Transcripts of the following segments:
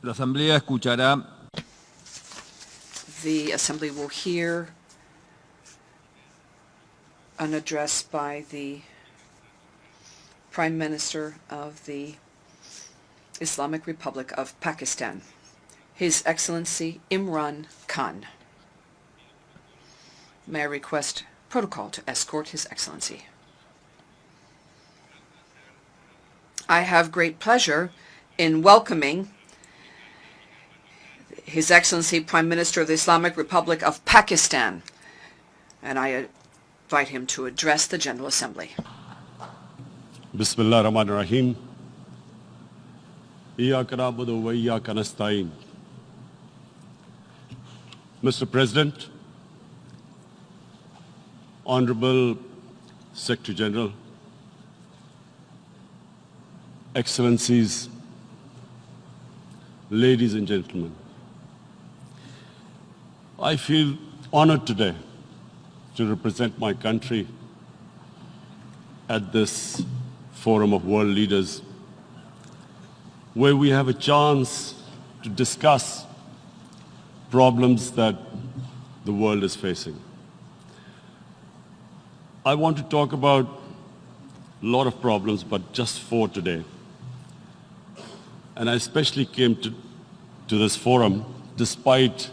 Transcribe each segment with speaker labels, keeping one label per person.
Speaker 1: La Asamblea escuchará
Speaker 2: The Assembly will hear an address by the Prime Minister of the Islamic Republic of Pakistan, His Excellency Imran Khan. May I request protocol to escort His Excellency? I have great pleasure in welcoming His Excellency Prime Minister of the Islamic Republic of Pakistan, and I invite him to address the General Assembly.
Speaker 3: Bismillah ar-Rahman ar-Rahim. Iyyaka na'budu wa iyyaka nasta'in. Mr. President, Honorable Secretary General, Excellencies, ladies and gentlemen, I feel honored today to represent my country at this forum of world leaders, where we have a chance to discuss problems that the world is facing. I want to talk about a lot of problems, but just 4 today. And I especially came to this forum despite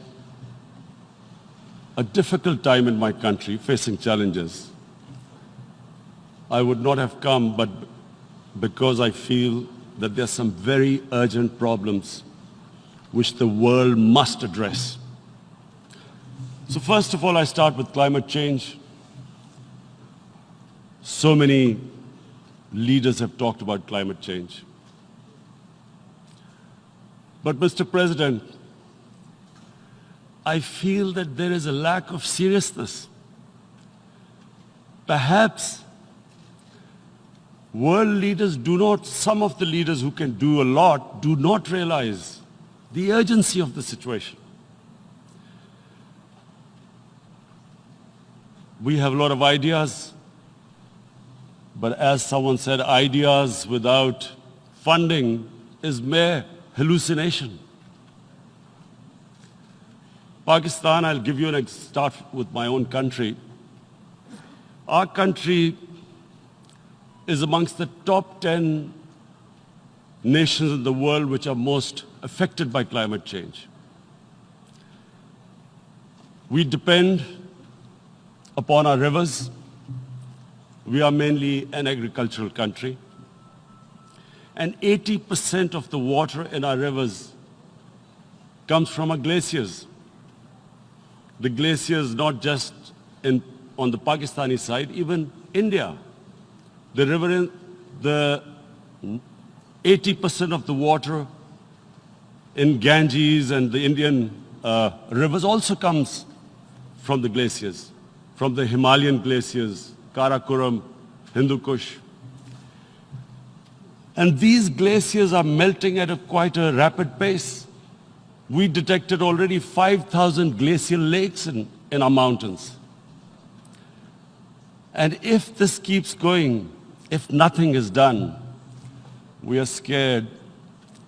Speaker 3: a difficult time in my country, facing challenges. I would not have come, but because I feel that there are some very urgent problems which the world must address. So first of all, I start with climate change. So many leaders have talked about climate change. But Mr. President, I feel that there is a lack of seriousness. Perhaps world leaders some of the leaders who can do a lot, do not realize the urgency of the situation. We have a lot of ideas, but as someone said, ideas without funding is mere hallucination. Pakistan, I'll give you start with my own country. Our country is amongst the top 10 nations in the world which are most affected by climate change. We depend upon our rivers. We are mainly an agricultural country. And 80% of the water in our rivers comes from our glaciers. The glaciers not just on the Pakistani side, even India. The 80% of the water in Ganges and the Indian rivers also comes from the glaciers, from the Himalayan glaciers, Karakoram, Hindu Kush. And these glaciers are melting at quite a rapid pace. We detected already 5,000 glacial lakes in our mountains. And if this keeps going, if nothing is done, we are scared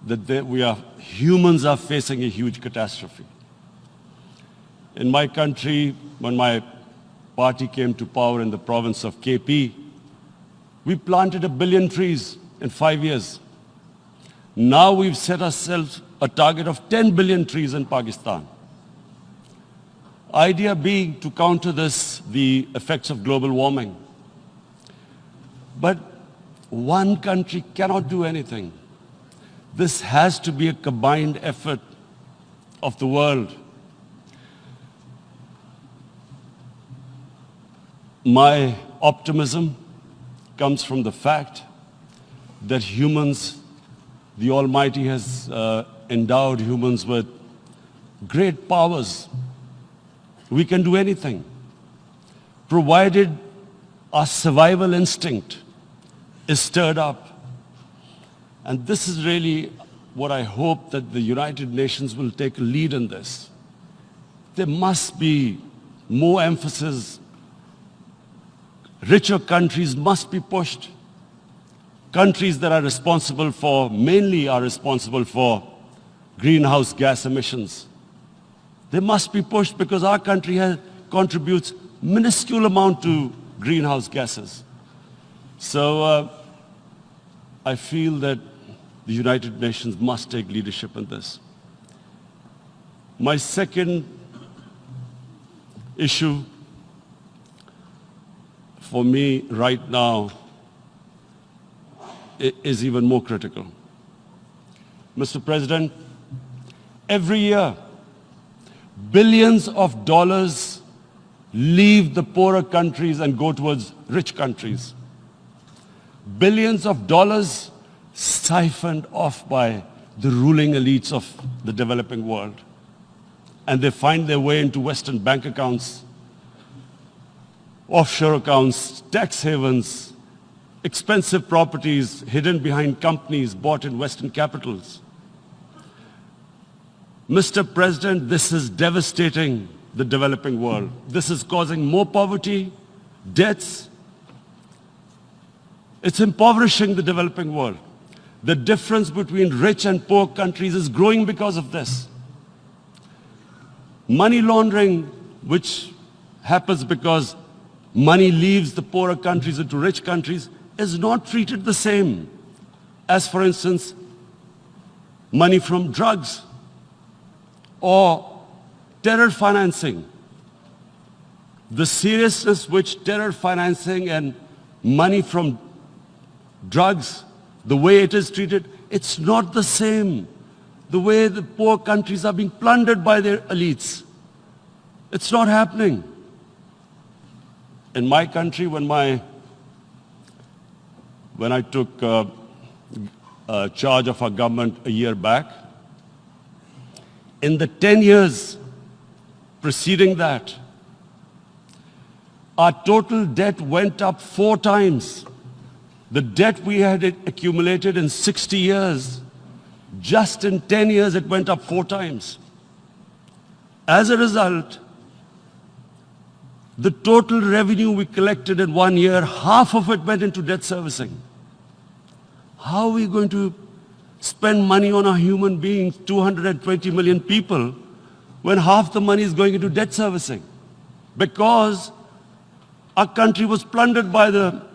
Speaker 3: that humans are facing a huge catastrophe. In my country, when my party came to power in the province of KP, we planted 1 billion trees in 5 years. Now we've set ourselves a target of 10 billion trees in Pakistan. Idea being to counter the effects of global warming. But one country cannot do anything. This has to be a combined effort of the world. My optimism comes from the fact that humans, the Almighty has endowed humans with great powers. We can do anything, provided our survival instinct is stirred up. And this is really what I hope that the United Nations will take a lead in this. There must be more emphasis. Richer countries must be pushed. Countries that are responsible for greenhouse gas emissions. They must be pushed because our country contributes minuscule amount to greenhouse gases. So I feel that the United Nations must take leadership in this. My second issue for me right now is even more critical. Mr. President, every year, billions of dollars leave the poorer countries and go towards rich countries. Billions of dollars siphoned off by the ruling elites of the developing world. And they find their way into Western bank accounts, offshore accounts, tax havens, expensive properties hidden behind companies bought in Western capitals. Mr. President, this is devastating the developing world. This is causing more poverty, debts. It's impoverishing the developing world. The difference between rich and poor countries is growing because of this. Money laundering, which happens because money leaves the poorer countries into rich countries, is not treated the same as, for instance, money from drugs or terror financing. The seriousness which terror financing and money from drugs, the way it is treated, it's not the same. The way the poor countries are being plundered by their elites. It's not happening. In my country, when I took charge of our government a year back, in the 10 years preceding that, our total debt went up 4 times. The debt we had accumulated in 60 years, just in 10 years it went up 4 times. As a result, the total revenue we collected in 1 year, half of it went into debt servicing. How are we going to spend money on our human beings, 220 million people, when half the money is going into debt servicing? Because our country was plundered by the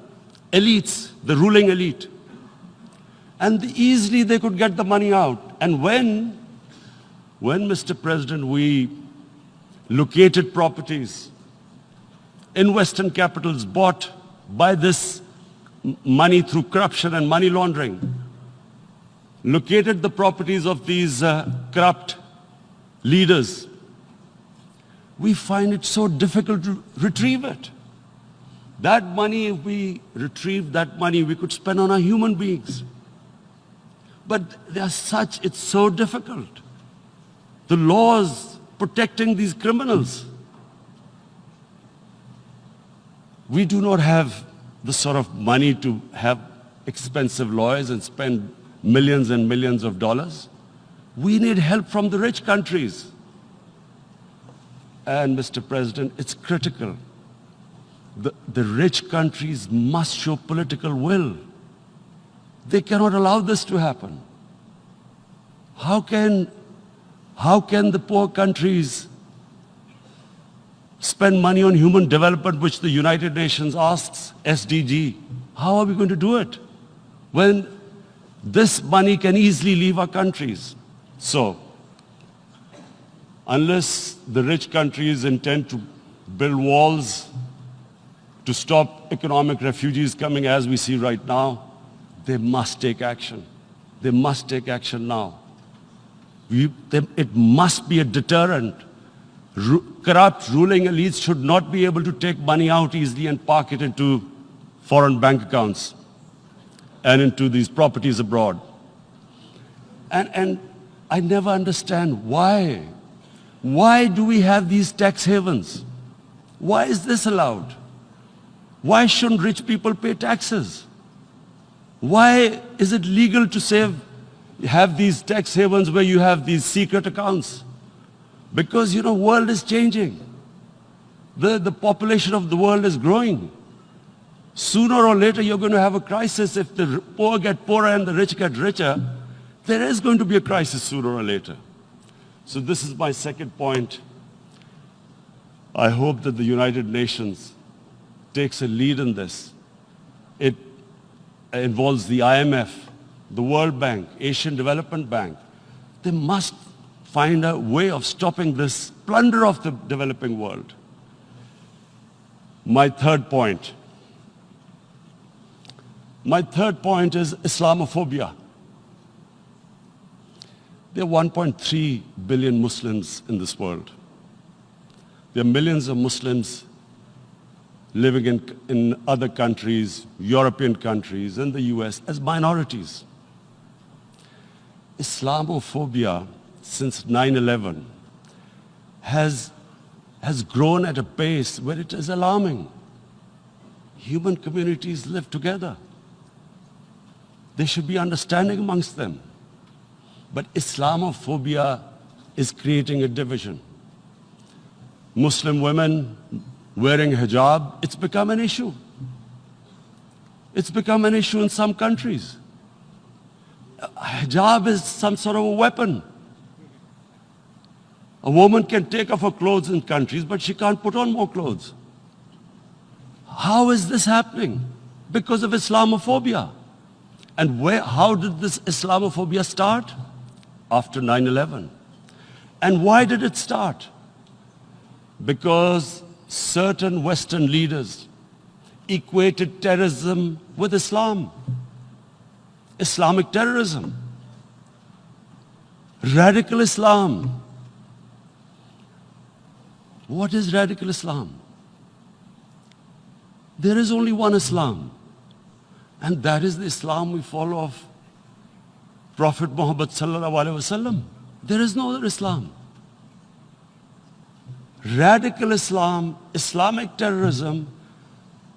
Speaker 3: elites, the ruling elite. And easily they could get the money out. And when, Mr. President, we located properties in Western capitals bought by this money through corruption and money laundering, located the properties of these corrupt leaders, we find it so difficult to retrieve it. That money, if we retrieved that money, we could spend on our human beings. But it's so difficult. The laws protecting these criminals. We do not have the sort of money to have expensive lawyers and spend millions and millions of dollars. We need help from the rich countries. And Mr. President, it's critical. The rich countries must show political will. They cannot allow this to happen. How can the poor countries spend money on human development, which the United Nations asks, SDG? How are we going to do it when this money can easily leave our countries? So, unless the rich countries intend to build walls to stop economic refugees coming as we see right now, they must take action. They must take action now. It must be a deterrent. Corrupt ruling elites should not be able to take money out easily and park it into foreign bank accounts and into these properties abroad. And I never understand why. Why do we have these tax havens? Why is this allowed? Why shouldn't rich people pay taxes? Why is it legal to have these tax havens where you have these secret accounts? Because, world is changing. The population of the world is growing. Sooner or later, you're going to have a crisis if the poor get poorer and the rich get richer. There is going to be a crisis sooner or later. So this is my second point. I hope that the United Nations takes a lead in this. It involves the IMF, the World Bank, Asian Development Bank. They must find a way of stopping this plunder of the developing world. My third point is Islamophobia. There are 1.3 billion Muslims in this world. There are millions of Muslims living in other countries, European countries, in the US, as minorities. Islamophobia, since 9/11, has grown at a pace where it is alarming. Human communities live together. There should be understanding amongst them. But Islamophobia is creating a division. Muslim women wearing hijab, it's become an issue. It's become an issue in some countries. Hijab is some sort of a weapon. A woman can take off her clothes in countries, but she can't put on more clothes. How is this happening? Because of Islamophobia. And how did this Islamophobia start? After 9/11. And why did it start? Because certain Western leaders equated terrorism with Islam. Islamic terrorism. Radical Islam. What is radical Islam? There is only one Islam. And that is the Islam we follow of Prophet Muhammad sallallahu alaihi wasallam. There is no other Islam. Radical Islam, Islamic terrorism,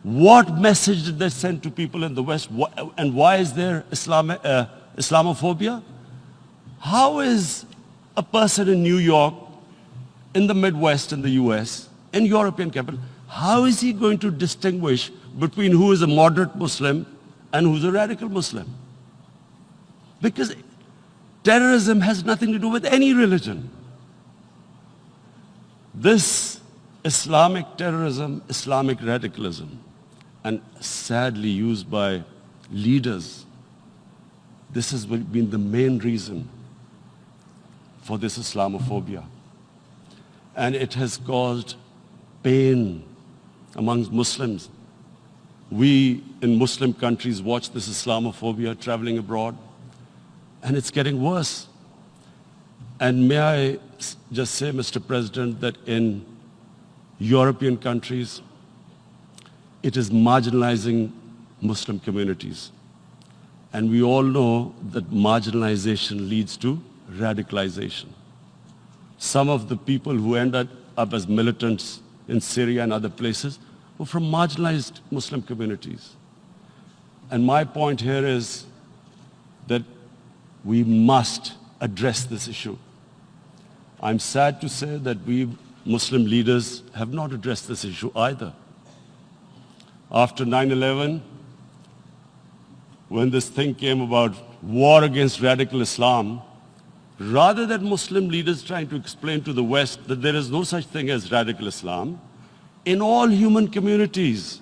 Speaker 3: what message did they send to people in the West? And why is there Islamophobia? How is a person in New York, in the Midwest in the US, in European capital, how is he going to distinguish between who is a moderate Muslim and who's a radical Muslim? Because terrorism has nothing to do with any religion. This Islamic terrorism, Islamic radicalism, and sadly used by leaders, this has been the main reason for this Islamophobia. And it has caused pain amongst Muslims. We in Muslim countries watch this Islamophobia traveling abroad, and it's getting worse. And may I just say, Mr. President, that in European countries, it is marginalizing Muslim communities. And we all know that marginalization leads to radicalization. Some of the people who ended up as militants in Syria and other places were from marginalized Muslim communities. And my point here is that we must address this issue. I'm sad to say that we Muslim leaders have not addressed this issue either. After 9/11, when this thing came about war against radical Islam, rather than Muslim leaders trying to explain to the West that there is no such thing as radical Islam, in all human communities,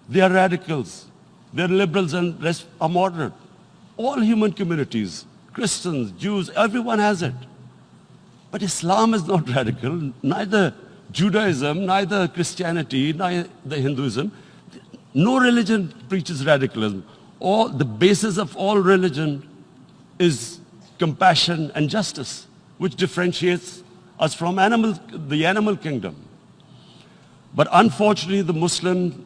Speaker 3: they are radicals. They're liberals and rest are moderate. All human communities, Christians, Jews, everyone has it. But Islam is not radical, neither Judaism, neither Christianity, neither Hinduism. No religion preaches radicalism. The basis of all religion is compassion and justice, which differentiates us from the animal kingdom. But unfortunately, the Muslim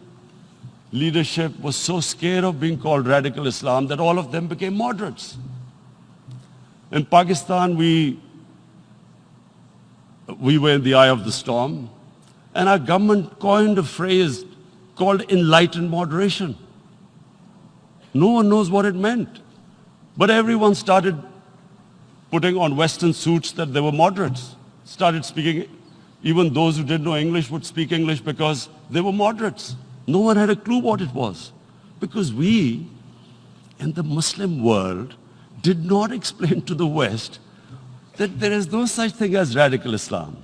Speaker 3: leadership was so scared of being called radical Islam that all of them became moderates. In Pakistan, we were in the eye of the storm, and our government coined a phrase called enlightened moderation. No one knows what it meant. But everyone started putting on Western suits that they were moderates. Started speaking, even those who didn't know English would speak English because they were moderates. No one had a clue what it was. Because we, in the Muslim world, did not explain to the West that there is no such thing as radical Islam.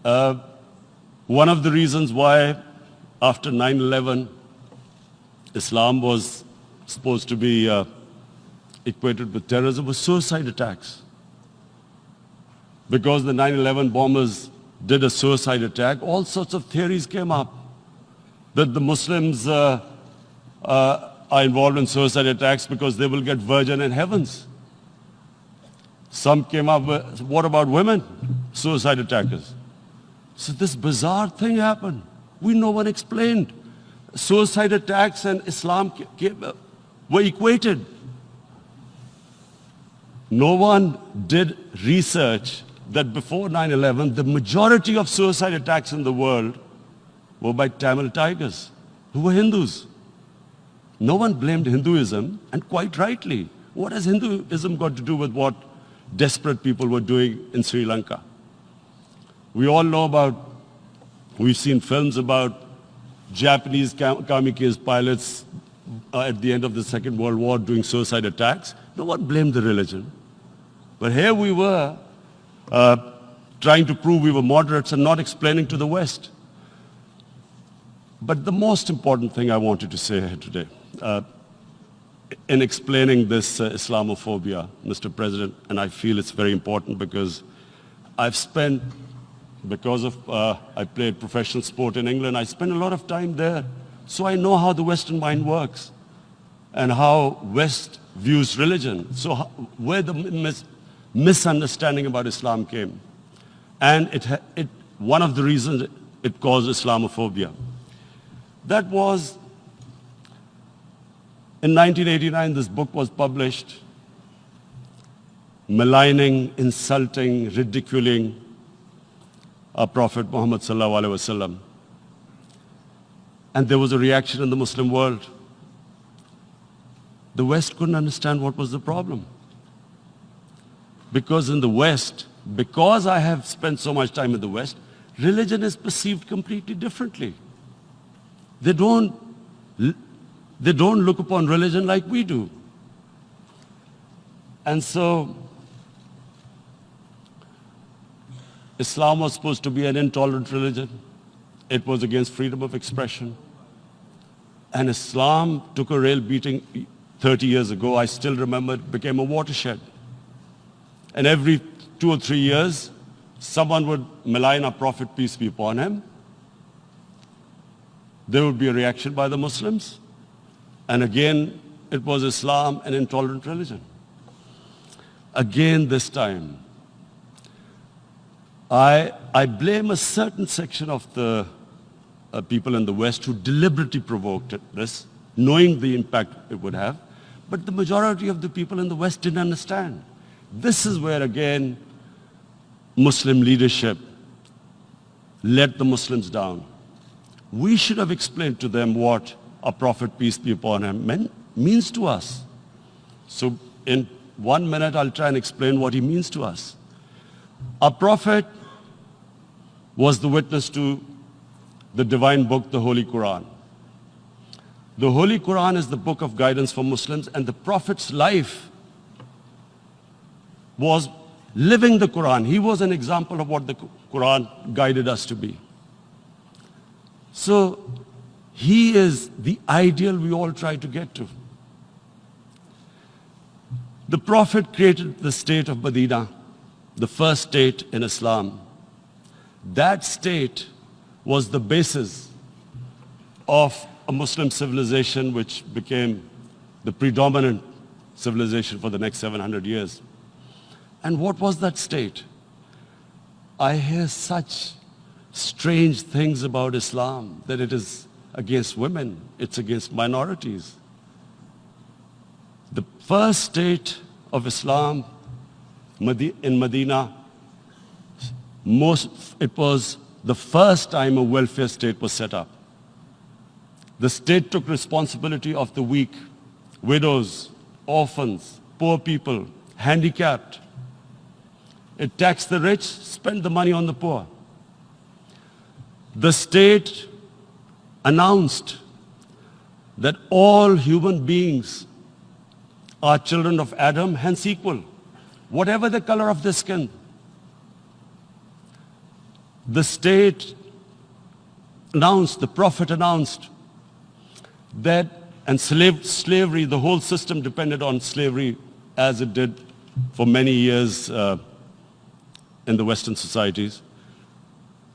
Speaker 3: One of the reasons why after 9/11 Islam was supposed to be equated with terrorism was suicide attacks. Because the 9/11 bombers did a suicide attack, all sorts of theories came up that the Muslims are involved in suicide attacks because they will get virgin in heavens. Some came up with, what about women, suicide attackers? So this bizarre thing happened. No one explained. Suicide attacks and Islam were equated. No one did research that before 9/11, the majority of suicide attacks in the world were by Tamil tigers, who were Hindus. No one blamed Hinduism, and quite rightly. What has Hinduism got to do with what desperate people were doing in Sri Lanka? We all know we've seen films about Japanese kamikaze pilots at the end of the Second World War doing suicide attacks. No one blamed the religion. But here we were trying to prove we were moderates and not explaining to the West. But the most important thing I wanted to say here today, in explaining this Islamophobia, Mr. President, and I feel it's very important because I played professional sport in England, I spent a lot of time there, so I know how the Western mind works and how West views religion. So where the misunderstanding about Islam came. And one of the reasons it caused Islamophobia. That was, in 1989, this book was published, maligning, insulting, ridiculing our Prophet Muhammad sallallahu alaihi wasallam. And there was a reaction in the Muslim world. The West couldn't understand what was the problem. Because in the West, because I have spent so much time in the West, religion is perceived completely differently. They don't look upon religion like we do. And so, Islam was supposed to be an intolerant religion. It was against freedom of expression. And Islam took a real beating 30 years ago. I still remember it became a watershed. And every 2 or 3 years, someone would malign our Prophet, peace be upon him. There would be a reaction by the Muslims. And again, it was Islam, an intolerant religion. Again, this time, I blame a certain section of the people in the West who deliberately provoked this, knowing the impact it would have. But the majority of the people in the West didn't understand. This is where, again, Muslim leadership let the Muslims down. We should have explained to them what our Prophet, peace be upon him, means to us. So in 1 minute, I'll try and explain what he means to us. Our Prophet was the witness to the divine book, the Holy Quran. The Holy Quran is the book of guidance for Muslims, and the Prophet's life was living the Quran. He was an example of what the Quran guided us to be. So he is the ideal we all try to get to. The Prophet created the state of Medina, the first state in Islam. That state was the basis of a Muslim civilization which became the predominant civilization for the next 700 years. And what was that state? I hear such strange things about Islam, that it is against women, it's against minorities. The first state of Islam in Medina, it was the first time a welfare state was set up. The state took responsibility of the weak, widows, orphans, poor people, handicapped. It taxed the rich, spent the money on the poor. The state announced that all human beings are children of Adam, hence equal, whatever the color of their skin. The state announced, the Prophet announced that, and slavery, the whole system depended on slavery as it did for many years in the Western societies.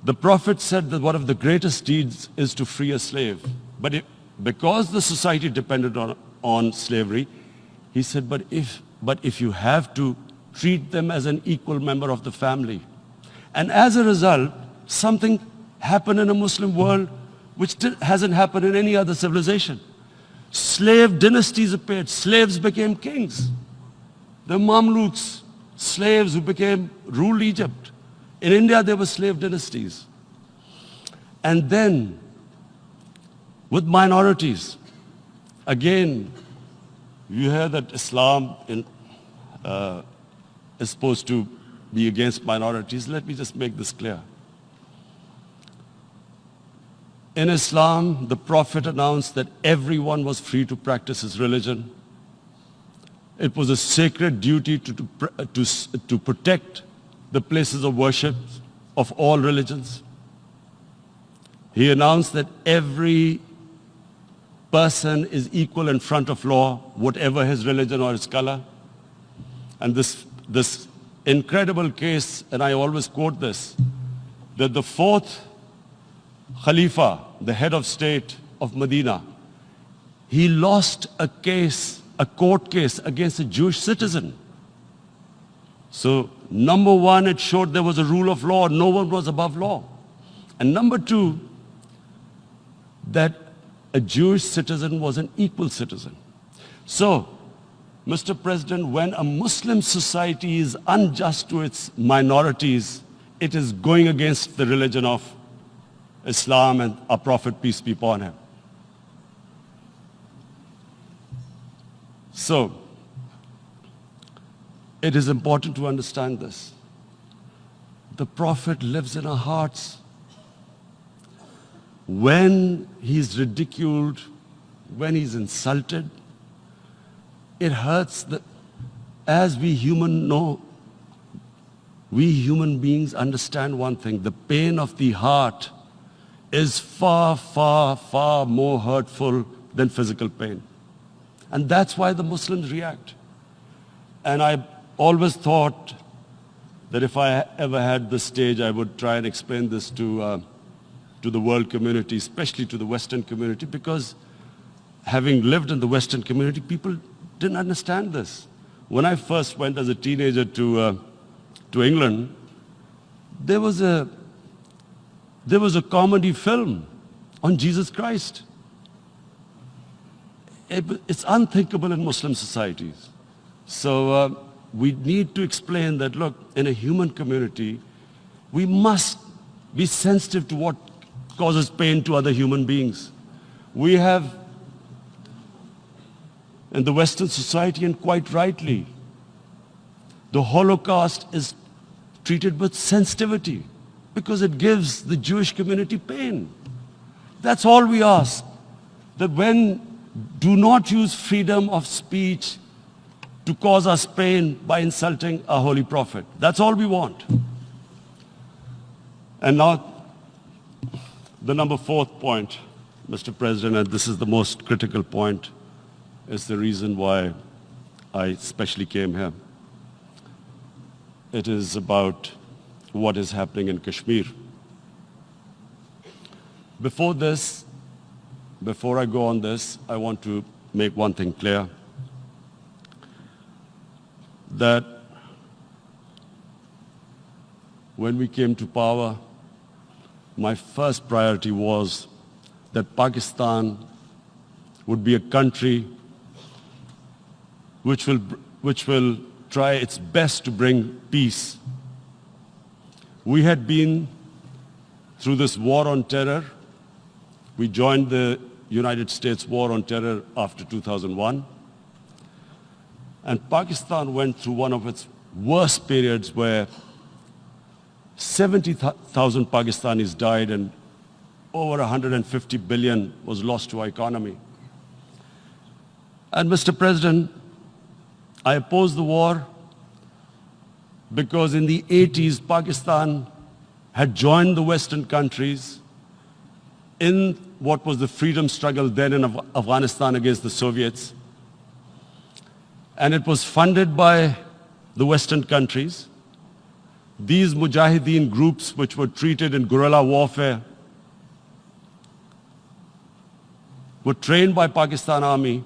Speaker 3: The Prophet said that one of the greatest deeds is to free a slave. But because the society depended on slavery, he said, but if you have to, treat them as an equal member of the family. And as a result, something happened in a Muslim world which hasn't happened in any other civilization. Slave dynasties appeared. Slaves became kings. The Mamluks, slaves who ruled Egypt. In India, there were slave dynasties. And then, with minorities, again, you hear that Islam is supposed to be against minorities. Let me just make this clear. In Islam, the Prophet announced that everyone was free to practice his religion. It was a sacred duty to protect the places of worship of all religions. He announced that every person is equal in front of law, whatever his religion or his color. And this incredible case, and I always quote this, that the fourth Khalifa, the head of state of Medina, he lost a court case against a Jewish citizen. So, number one, it showed there was a rule of law, no one was above law. And number two, that a Jewish citizen was an equal citizen. So, Mr. President, when a Muslim society is unjust to its minorities, it is going against the religion of Islam and our Prophet, peace be upon him. So, it is important to understand this. The Prophet lives in our hearts. When he's ridiculed, when he's insulted, it hurts. As we human beings understand one thing, the pain of the heart is far, far, far more hurtful than physical pain. And that's why the Muslims react. And I always thought that if I ever had this stage, I would try and explain this to the world community, especially to the Western community, because having lived in the Western community, people didn't understand this. When I first went as a teenager to England, there was a comedy film on Jesus Christ. It's unthinkable in Muslim societies. So we need to explain that, look, in a human community, we must be sensitive to what causes pain to other human beings. We have, in the Western society, and quite rightly, the Holocaust is treated with sensitivity because it gives the Jewish community pain. That's all we ask. That do not use freedom of speech to cause us pain by insulting our Holy Prophet. That's all we want. And now, the number fourth point, Mr. President, and this is the most critical point, is the reason why I especially came here. It is about what is happening in Kashmir. Before I go on this, I want to make one thing clear, that when we came to power, my first priority was that Pakistan would be a country which will try its best to bring peace. We had been through this war on terror. We joined the United States war on terror after 2001. And Pakistan went through one of its worst periods where 70,000 Pakistanis died and over 150 billion was lost to our economy. And Mr. President, I opposed the war because in the 80s, Pakistan had joined the Western countries in what was the freedom struggle then in Afghanistan against the Soviets. And it was funded by the Western countries. These Mujahideen groups, which were treated in guerrilla warfare, were trained by Pakistan Army,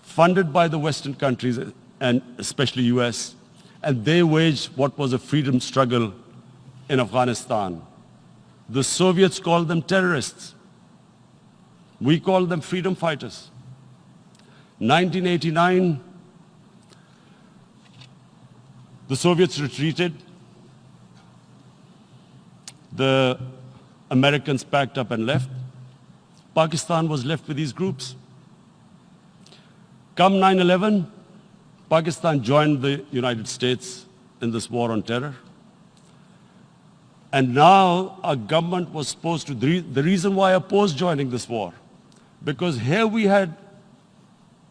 Speaker 3: funded by the Western countries, and especially US, and they waged what was a freedom struggle in Afghanistan. The Soviets called them terrorists. We called them freedom fighters. 1989, the Soviets retreated. The Americans packed up and left. Pakistan was left with these groups. Come 9/11, Pakistan joined the United States in this war on terror. And now our government was supposed to, the reason why I opposed joining this war, because here we had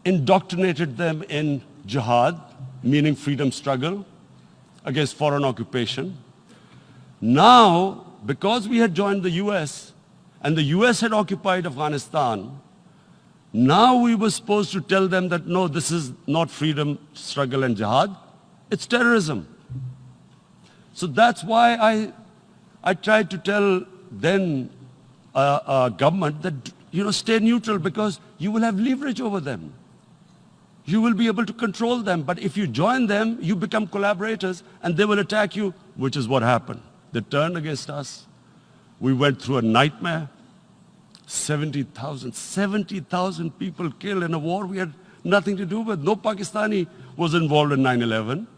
Speaker 3: indoctrinated them in jihad, meaning freedom struggle against foreign occupation. Now, because we had joined the US, and the US had occupied Afghanistan, now we were supposed to tell them that, no, this is not freedom struggle and jihad, it's terrorism. So that's why I tried to tell then government that, stay neutral because you will have leverage over them. You will be able to control them. But if you join them, you become collaborators and they will attack you, which is what happened. They turned against us. We went through a nightmare. 70,000 people killed in a war we had nothing to do with. No Pakistani was involved in 9/11.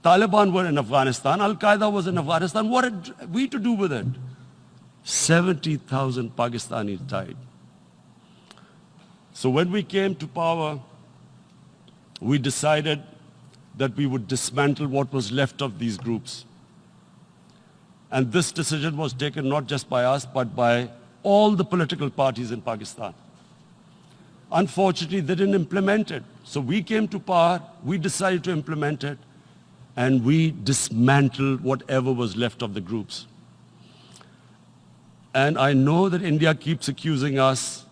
Speaker 3: Taliban were in Afghanistan. Al-Qaeda was in Afghanistan. What had we to do with it? 70,000 Pakistanis died. So when we came to power, we decided that we would dismantle what was left of these groups. And this decision was taken not just by us, but by all the political parties in Pakistan. Unfortunately, they didn't implement it. So we came to power, we decided to implement it, and we dismantled whatever was left of the groups. And I know that India keeps accusing us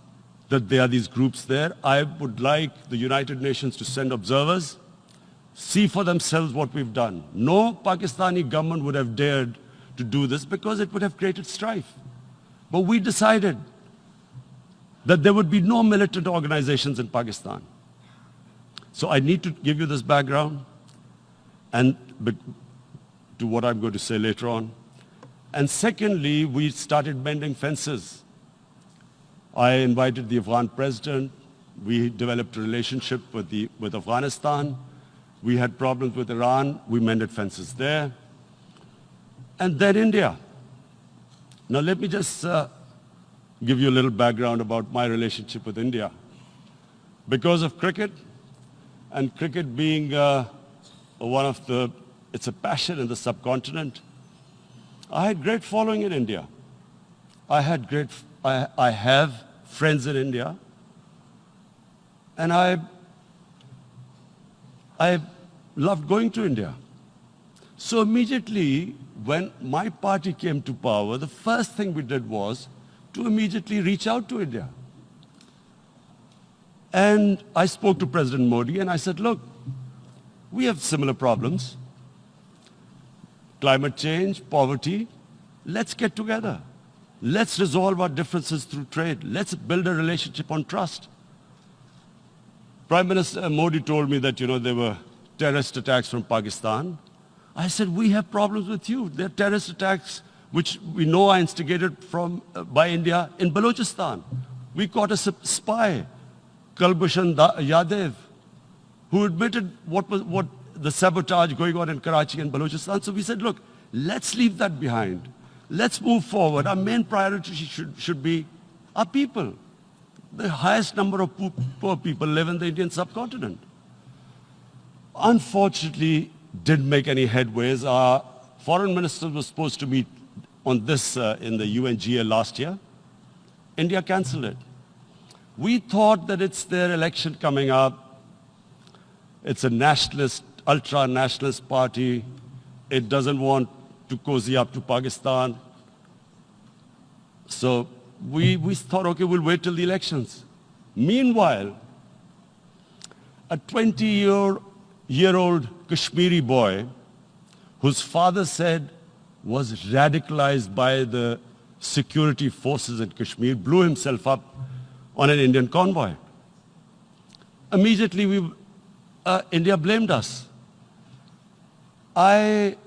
Speaker 3: that there are these groups there. I would like the United Nations to send observers, see for themselves what we've done. No Pakistani government would have dared to do this because it would have created strife. But we decided that there would be no militant organizations in Pakistan. So I need to give you this background and to what I'm going to say later on. And secondly, we started mending fences. I invited the Afghan president. We developed a relationship with Afghanistan. We had problems with Iran. We mended fences there. And then India. Now let me just give you a little background about my relationship with India. Because of cricket, and cricket being it's a passion in the subcontinent, I had great following in India. I have friends in India, and I loved going to India. So immediately, when my party came to power, the first thing we did was to immediately reach out to India. And I spoke to President Modi and I said, look, we have similar problems. Climate change, poverty, let's get together. Let's resolve our differences through trade. Let's build a relationship on trust. Prime Minister Modi told me that, there were terrorist attacks from Pakistan. I said, we have problems with you. There are terrorist attacks which we know are instigated by India in Balochistan. We caught a spy, Kulbhushan Yadav, who admitted what the sabotage going on in Karachi and Balochistan. So we said, look, let's leave that behind. Let's move forward. Our main priority should be our people. The highest number of poor people live in the Indian subcontinent. Unfortunately, didn't make any headways. Our foreign minister was supposed to meet on this in the UNGA last year. India cancelled it. We thought that it's their election coming up. It's a nationalist, ultra-nationalist party. It doesn't want to cozy up to Pakistan. So we thought, okay, we'll wait till the elections. Meanwhile, a 20-year-old Kashmiri boy whose father said was radicalized by the security forces in Kashmir blew himself up on an Indian convoy. Immediately, India blamed us. I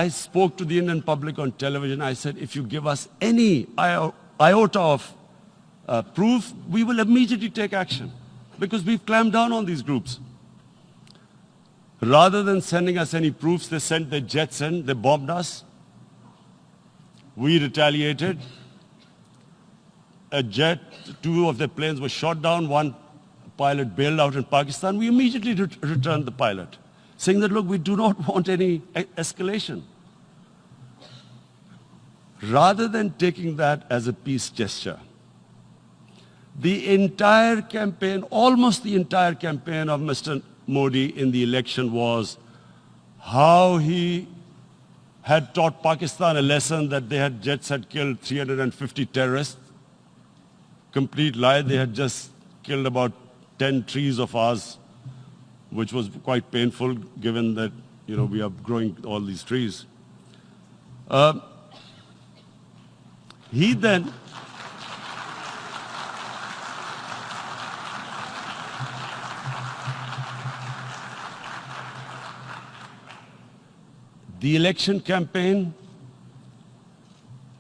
Speaker 3: spoke to the Indian public on television. I said, if you give us any iota of proof, we will immediately take action because we've clamped down on these groups. Rather than sending us any proofs, they sent their jets in, they bombed us. We retaliated. A jet, two of their planes were shot down, one pilot bailed out in Pakistan. We immediately returned the pilot, saying that, look, we do not want any escalation. Rather than taking that as a peace gesture, the entire campaign, almost the entire campaign of Mr. Modi in the election was how he had taught Pakistan a lesson that jets had killed 350 terrorists. Complete lie. They had just killed about 10 trees of ours, which was quite painful given that, we are growing all these trees. He then the election campaign,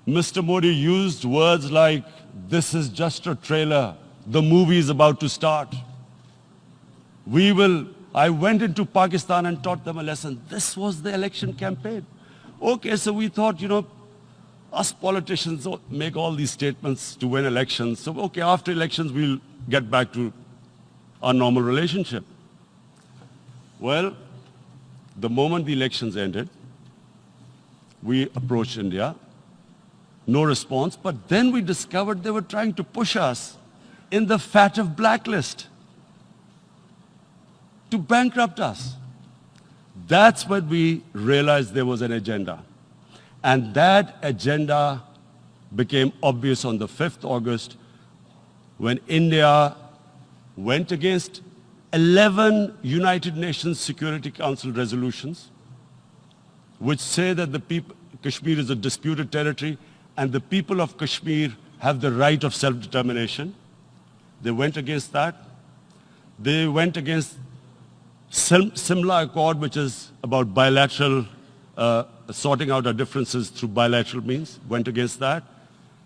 Speaker 3: Mr. Modi used words like, this is just a trailer. The movie is about to start. I went into Pakistan and taught them a lesson. This was the election campaign. Okay, so we thought, us politicians make all these statements to win elections. So, okay, after elections, we'll get back to our normal relationship. Well, the moment the elections ended, we approached India. No response, but then we discovered they were trying to push us in the FATF blacklist to bankrupt us. That's when we realized there was an agenda. And that agenda became obvious on the 5th August when India went against 11 United Nations Security Council resolutions which say that Kashmir is a disputed territory and the people of Kashmir have the right of self-determination. They went against that. They went against Simla Accord, which is about bilateral, sorting out our differences through bilateral means, went against that.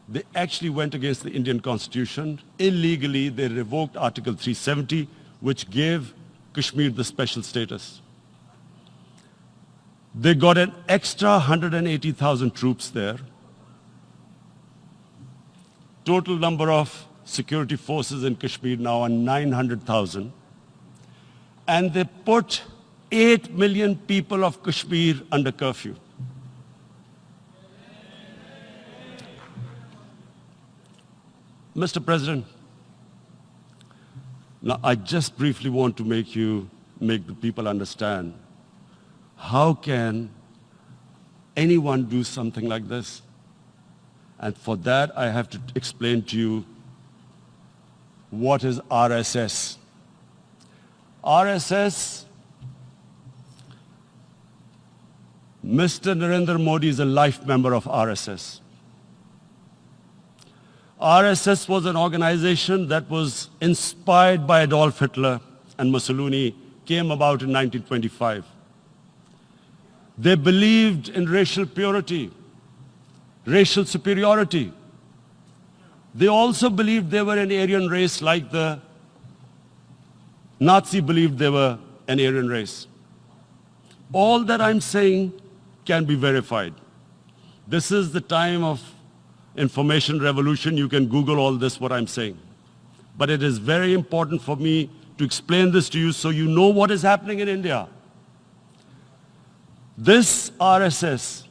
Speaker 3: They actually went against the Indian Constitution. Illegally, they revoked Article 370, which gave Kashmir the special status. They got an extra 180,000 troops there. Total number of security forces in Kashmir now are 900,000. And they put 8 million people of Kashmir under curfew. Mr. President, now I just briefly want to make the people understand how can anyone do something like this? And for that, I have to explain to you what is RSS. RSS, Mr. Narendra Modi is a life member of RSS. RSS was an organization that was inspired by Adolf Hitler and Mussolini, came about in 1925. They believed in racial purity, racial superiority. They also believed they were an Aryan race like the Nazi believed they were an Aryan race. All that I'm saying can be verified. This is the time of information revolution. You can Google all this, what I'm saying. But it is very important for me to explain this to you so you know what is happening in India. This RSS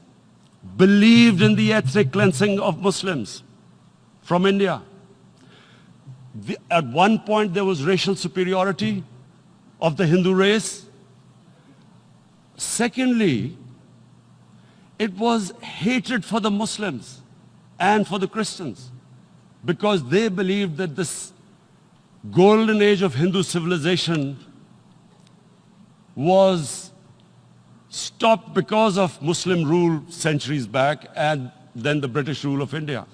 Speaker 3: believed in the ethnic cleansing of Muslims from India. At one point, there was racial superiority of the Hindu race. Secondly, it was hatred for the Muslims and for the Christians, because they believed that this golden age of Hindu civilization was stopped because of Muslim rule centuries back and then the British rule of India.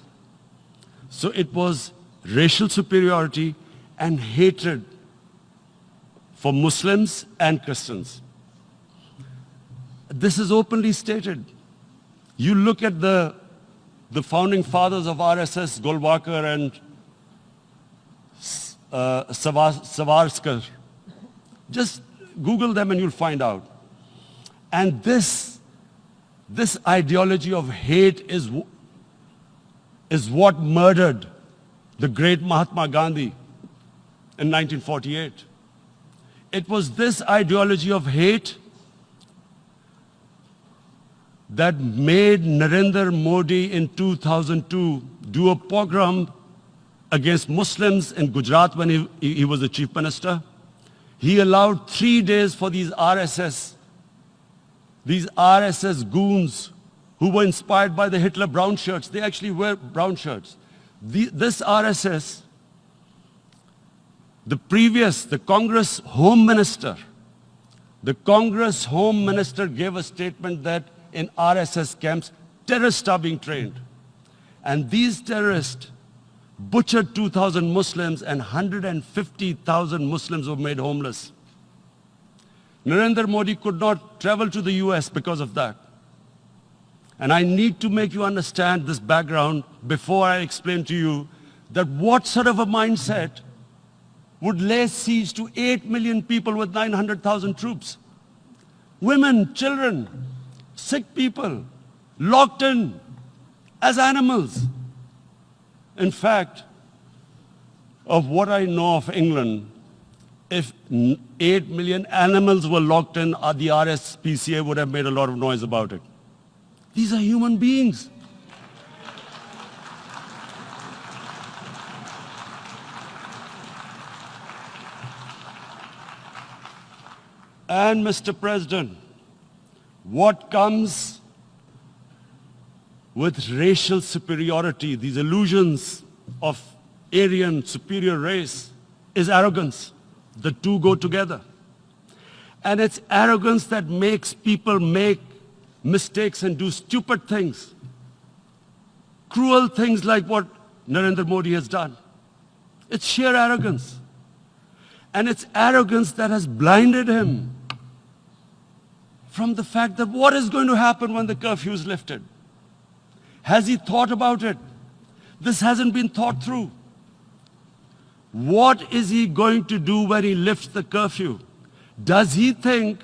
Speaker 3: So it was racial superiority and hatred for Muslims and Christians. This is openly stated. You look at the founding fathers of RSS, Golwalkar and Savarkar. Just Google them and you'll find out. And this ideology of hate is what murdered the great Mahatma Gandhi in 1948. It was this ideology of hate that made Narendra Modi in 2002 do a pogrom against Muslims in Gujarat when he was the chief minister. He allowed 3 days for these RSS goons who were inspired by the Hitler brown shirts. They actually wear brown shirts. This RSS, the Congress Home Minister gave a statement that in RSS camps, terrorists are being trained. And these terrorists butchered 2,000 Muslims and 150,000 Muslims were made homeless. Narendra Modi could not travel to the US because of that. And I need to make you understand this background before I explain to you that what sort of a mindset would lay siege to 8 million people with 900,000 troops. Women, children, sick people, locked in as animals. In fact, of what I know of England, if 8 million animals were locked in, the RSPCA would have made a lot of noise about it. These are human beings. And Mr. President, what comes with racial superiority, these illusions of Aryan superior race, is arrogance. The two go together. And it's arrogance that makes people make mistakes and do stupid things. Cruel things like what Narendra Modi has done. It's sheer arrogance. And it's arrogance that has blinded him from the fact that what is going to happen when the curfew is lifted. Has he thought about it? This hasn't been thought through. What is he going to do when he lifts the curfew? Does he think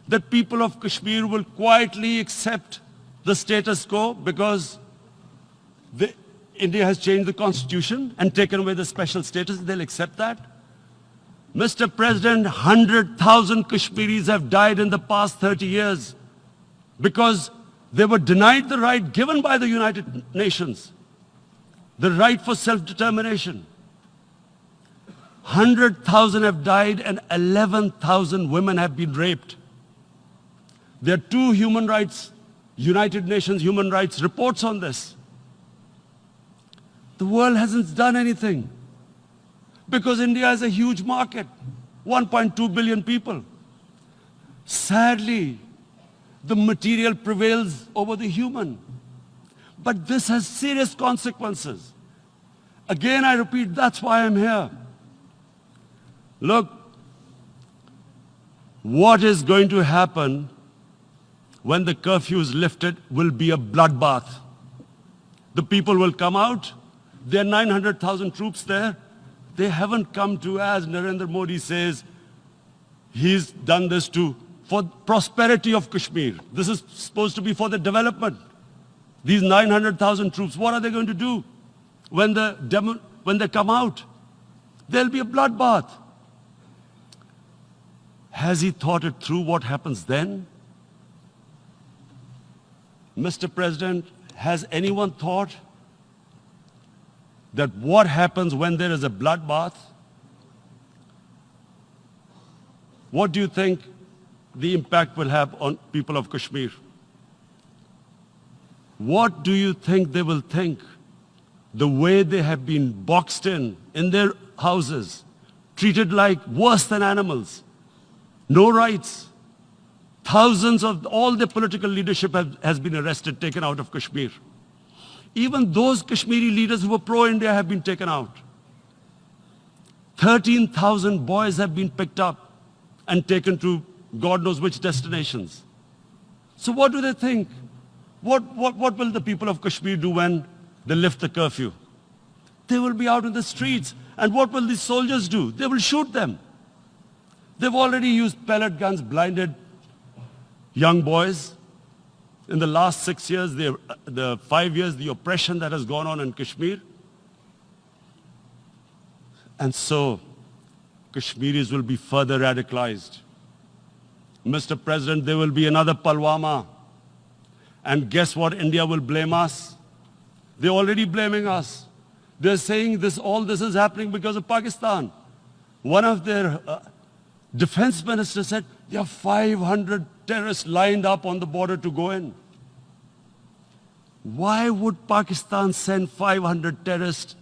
Speaker 3: that people of Kashmir will quietly accept the status quo because India has changed the constitution and taken away the special status? They'll accept that? Mr. President, 100,000 Kashmiris have died in the past 30 years because they were denied the right given by the United Nations, the right for self-determination. 100,000 have died and 11,000 women have been raped. There are 2 United Nations human rights reports on this. The world hasn't done anything because India is a huge market, 1.2 billion people. Sadly, the material prevails over the human. But this has serious consequences. Again, I repeat, that's why I'm here. Look, what is going to happen when the curfew is lifted will be a bloodbath. The people will come out. There are 900,000 troops there. They haven't come to, as Narendra Modi says, he's done this for prosperity of Kashmir. This is supposed to be for the development. These 900,000 troops, what are they going to do when they come out? There'll be a bloodbath. Has he thought it through what happens then? Mr. President, has anyone thought that what happens when there is a bloodbath? What do you think the impact will have on people of Kashmir? What do you think they will think? The way they have been boxed in their houses, treated like worse than animals, no rights. Thousands of all the political leadership has been arrested, taken out of Kashmir. Even those Kashmiri leaders who were pro-India have been taken out. 13,000 boys have been picked up and taken to God knows which destinations. So what do they think? What will the people of Kashmir do when they lift the curfew? They will be out in the streets. And what will these soldiers do? They will shoot them. They've already used pellet guns, blinded young boys. In the last 6 years, the 5 years, the oppression that has gone on in Kashmir. And so, Kashmiris will be further radicalized. Mr. President, there will be another Pulwama. And guess what? India will blame us. They're already blaming us. They're saying all this is happening because of Pakistan. One of their defense ministers said, there are 500 terrorists lined up on the border to go in. Why would Pakistan send 500 terrorists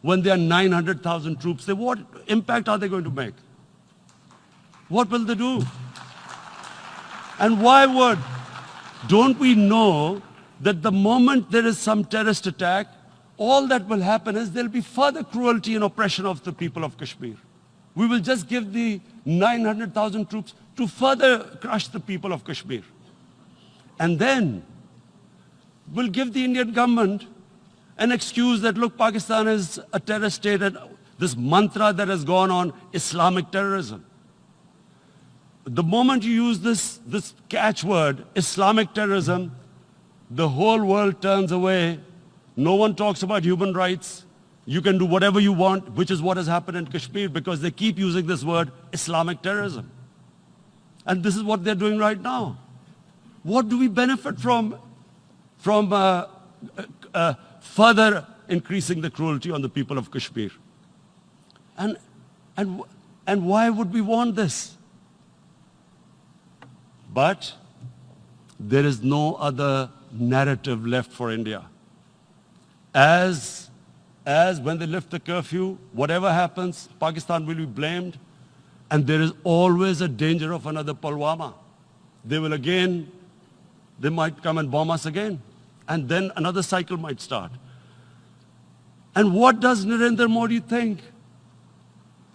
Speaker 3: when there are 900,000 troops? What impact are they going to make? What will they do? And why would? Don't we know that the moment there is some terrorist attack, all that will happen is there will be further cruelty and oppression of the people of Kashmir. We will just give the 900,000 troops to further crush the people of Kashmir. And then we'll give the Indian government an excuse that, look, Pakistan is a terrorist state, and this mantra that has gone on, Islamic terrorism. The moment you use this catchword, Islamic terrorism, the whole world turns away. No one talks about human rights. You can do whatever you want, which is what has happened in Kashmir, because they keep using this word, Islamic terrorism. And this is what they're doing right now. What do we benefit from further increasing the cruelty on the people of Kashmir? And why would we want this? But there is no other narrative left for India. As when they lift the curfew, whatever happens, Pakistan will be blamed, and there is always a danger of another Pulwama. They might come and bomb us again, and then another cycle might start. And what does Narendra Modi think?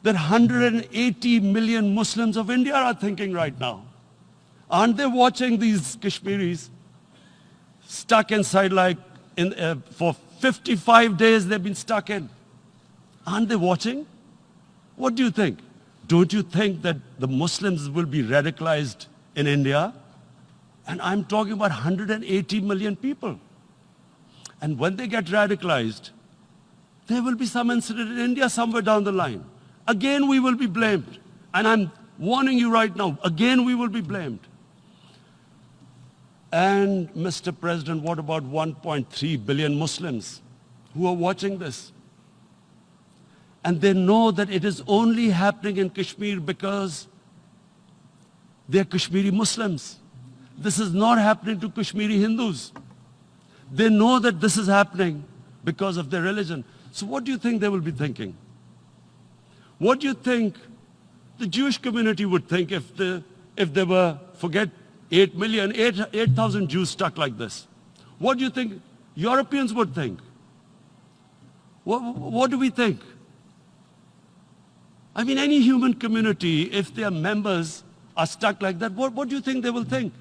Speaker 3: That 180 million Muslims of India are thinking right now. Aren't they watching these Kashmiris stuck inside for 55 days they've been stuck in? Aren't they watching? What do you think? Don't you think that the Muslims will be radicalized in India? And I'm talking about 180 million people. And when they get radicalized, there will be some incident in India somewhere down the line. Again, we will be blamed. And I'm warning you right now, again we will be blamed. And Mr. President, what about 1.3 billion Muslims who are watching this? And they know that it is only happening in Kashmir because they're Kashmiri Muslims. This is not happening to Kashmiri Hindus. They know that this is happening because of their religion. So what do you think they will be thinking? What do you think the Jewish community would think if they were, forget 8,000 Jews stuck like this? What do you think Europeans would think? What do we think? I mean, any human community, if their members are stuck like that, what do you think they will think?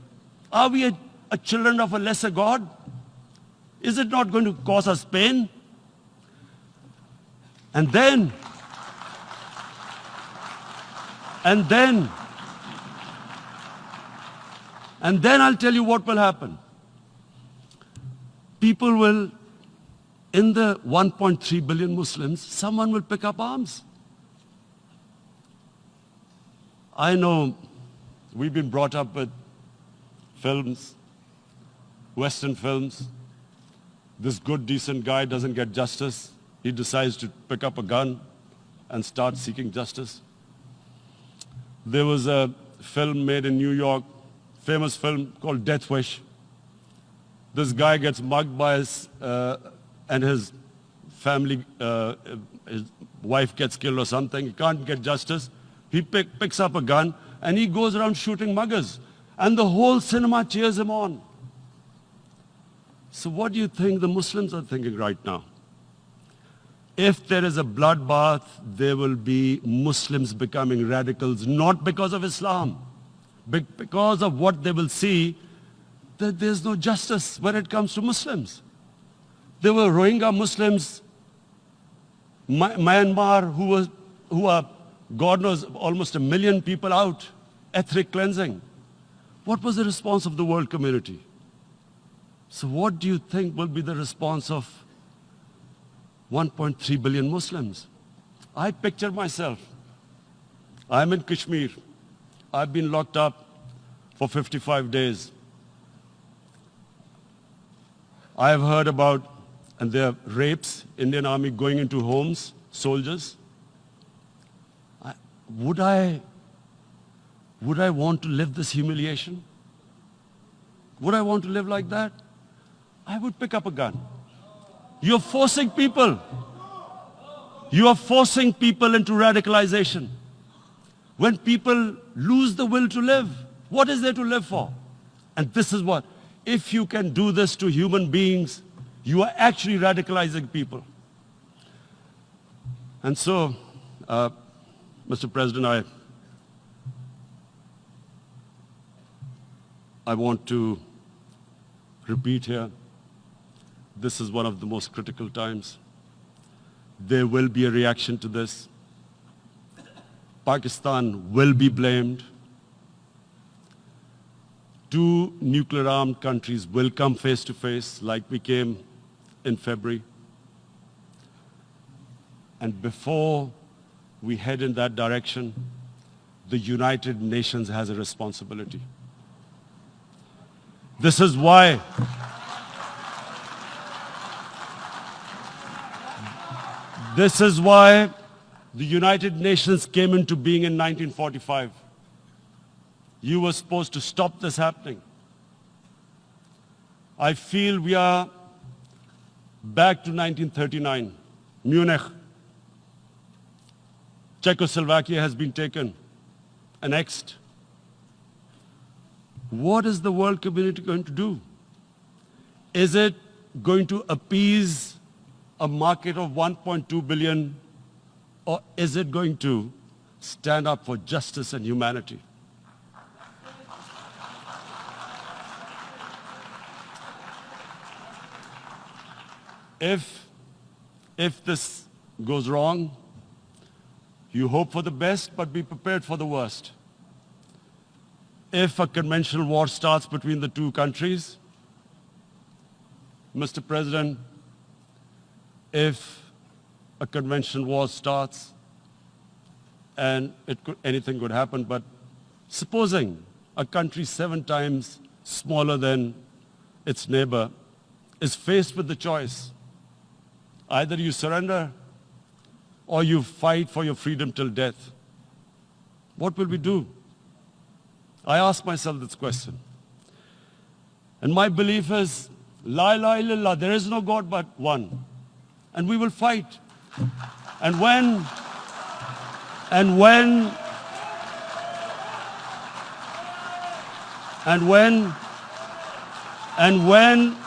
Speaker 3: Are we a children of a lesser God? Is it not going to cause us pain? And then I'll tell you what will happen. People will, in the 1.3 billion Muslims, someone will pick up arms. I know we've been brought up with films, Western films. This good, decent guy doesn't get justice. he decides to pick up a gun and start seeking justice. There was a film made in New York, famous film called Death Wish. This guy gets mugged by and his family, his wife gets killed or something. He can't get justice. He picks up a gun and he goes around shooting muggers. And the whole cinema cheers him on. So what do you think the Muslims are thinking right now? If there is a bloodbath, there will be Muslims becoming radicals, not because of Islam, but because of what they will see, that there's no justice when it comes to Muslims. There were Rohingya Muslims, Myanmar, who are, God knows, almost 1 million people out, ethnic cleansing. What was the response of the world community? So what do you think will be the response of 1.3 billion Muslims? I picture myself. I'm in Kashmir. I've been locked up for 55 days. I have heard about, and there are rapes, Indian Army going into homes, soldiers. Would I want to live this humiliation? Would I want to live like that? I would pick up a gun. You're forcing people. You are forcing people into radicalization. When people lose the will to live, what is there to live for? And this is what, if you can do this to human beings, you are actually radicalizing people. And so, Mr. President, I want to repeat here, this is one of the most critical times. There will be a reaction to this. Pakistan will be blamed. 2 nuclear-armed countries will come face to face like we came in February. And before we head in that direction, the United Nations has a responsibility. This is why the United Nations came into being in 1945. You were supposed to stop this happening. I feel we are back to 1939, Munich. Czechoslovakia has been taken, annexed. What is the world community going to do? Is it going to appease a market of 1.2 billion, or is it going to stand up for justice and humanity? If this goes wrong, you hope for the best, but be prepared for the worst. If a conventional war starts between the 2 countries, Mr. President, if a conventional war starts, and anything could happen, but supposing a country 7 times smaller than its neighbor is faced with the choice, either you surrender or you fight for your freedom till death, what will we do? I ask myself this question. And my belief is, La ilaha illallah, there is no God but one. And we will fight. And when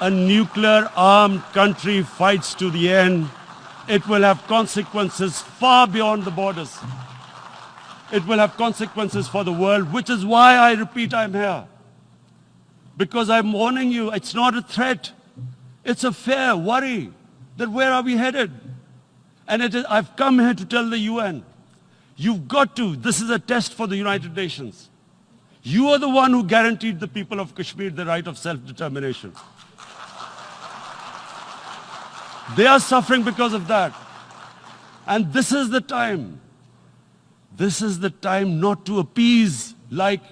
Speaker 3: a nuclear-armed country fights to the end, it will have consequences far beyond the borders. It will have consequences for the world, which is why I repeat I'm here. Because I'm warning you, it's not a threat. It's a fair worry that where are we headed? And I've come here to tell the UN, you've got to, this is a test for the United Nations. You are the one who guaranteed the people of Kashmir the right of self-determination. They are suffering because of that. And this is the time. This is the time not to appease like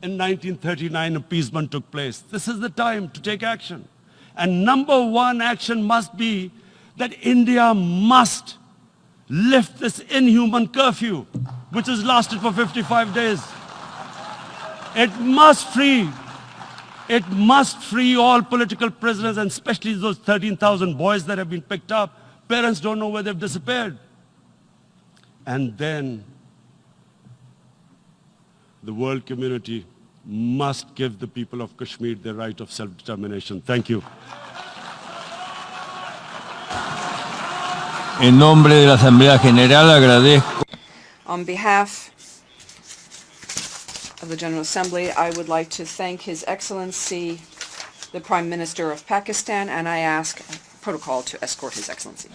Speaker 3: in 1939 appeasement took place. This is the time to take action. And number 1 action must be that India must lift this inhuman curfew, which has lasted for 55 days. It must free all political prisoners, and especially those 13,000 boys that have been picked up. Parents don't know where they've disappeared. And then the world community must give the people of Kashmir the right of self-determination. Thank you.
Speaker 1: En nombre de la Asamblea General agradezco.
Speaker 2: On behalf of the General Assembly, I would like to thank His Excellency, the Prime Minister of Pakistan, and I ask protocol to escort His Excellency.